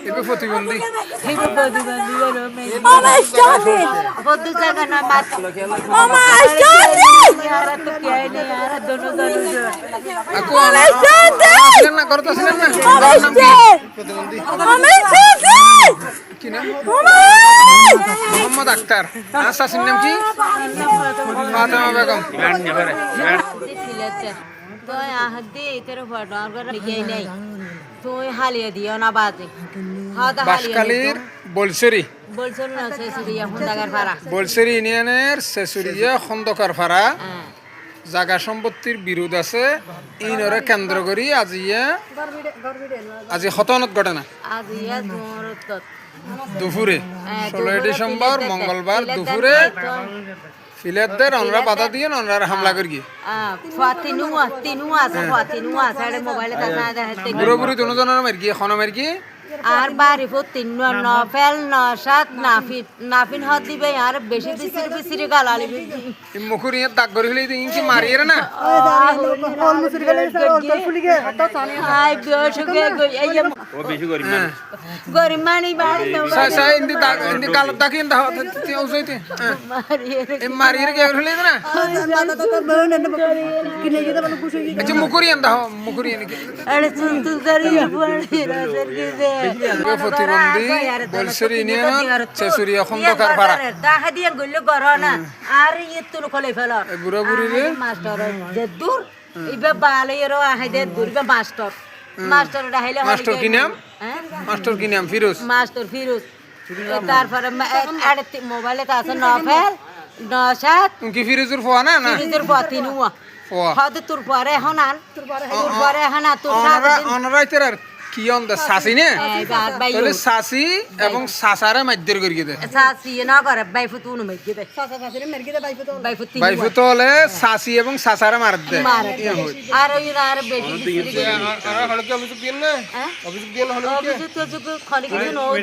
এবে প্রতিবন্ধী Hibu প্রতিবন্ধী হলো মেয়ে। Mama, stop it! বদ্ধ জায়গা না মাত। Mama, stop it! यार तो क्या है नहीं यार दोनों दोनों जो। আকু Mama, stop it! আসলেন না করতে আসলেন না Mama, নাম কি stop! প্রতিবন্ধী Mama, stop it! কি নাম Mama! মোহাম্মদ আক্তার আর শাশুর নাম কি ফাতেমা বেগম সিলেটে তো আহদি তেরে ফটো আর করে লিখে নাই তুই হালিয়ে দিও না বাজে হাদা হালিয়ে বাসকালীর বলসরি বলছিল না সে সিরিয়া হুন্ডাগার পাড়া বলসরি ইউনিয়নের শেষুরিয়া খন্দকার পাড়া হ্যাঁ জাগা সম্পত্তির বিরোধ আছে ইনরে কেন্দ্র করি আজি হতনত ঘটনা আজ ইয়া তোর তো দুপুরে 16 ডিসেম্বর মঙ্গলবার দুপুরে ফিলেটদের আমরা বাধা দিয়ে আমরা হামলা করি ফাতিনুয়া আছে ফাতিনুয়া সাইডে মোবাইলে তা না দেখতে পুরোপুরি দুজনের মারি এখন মারি আর বাড়ি ফো তিন নফেল নসাত নাফিন হাত দিবে আর বেশি বিসির বিসিরি গালালি মুখুরিয়ে দাগ করে ফেলে ইনকি মারিয়ে না আই বিয়সকে এই ও বেশি করি গরিমানি বাড়ি সাই সাই ইন্দি দাগ ইন্দি কাল দাগ ইন্দা তে ওসাইতে এ মারিয়ে কে ফেলে না আচ্ছা মুখুরিয়ে ইন্দা মুখুরিয়ে নাকি আরে সুন্তু করি পড়ি রাসের কি দে প্রতিবন্ধী বলসরি ইউনিয়নের শেষুরিয়া খন্দকার পাড়া তাহা দিয়ে গইলে গরনা আর ইতুন খলে ফেলার বুড়া বুড়ি রে মাস্টার যে দূর ইবে বালেরও আহে দে দূর ইবে মাস্টার ডাইলে মাস্টার কি নাম মাস্টার কি নাম ফিরোজ মাস্টার ফিরোজ তারপরে মোবাইলে তো আছে নফেল নসাত কি ফিরোজের ফোয়া না না ফিরোজের পতিনুয়া ফোয়া হদ তোর পরে এখন আন তোর পরে এখন আর তোর অনরাইতের আর কি অন্দা সাসি নে তাহলে সাসি এবং সাসারে মাইদের করি দে সাসি না করে বাইফু তুনু মেগি দে বাইফু বাইফু তো হলে সাসি এবং সাসারে মার দে আর ওই আর বেশি আর হলকে অভিযোগ দিন না অভিযোগ দিন হলো অভিযোগ তো খনি কিছু নয়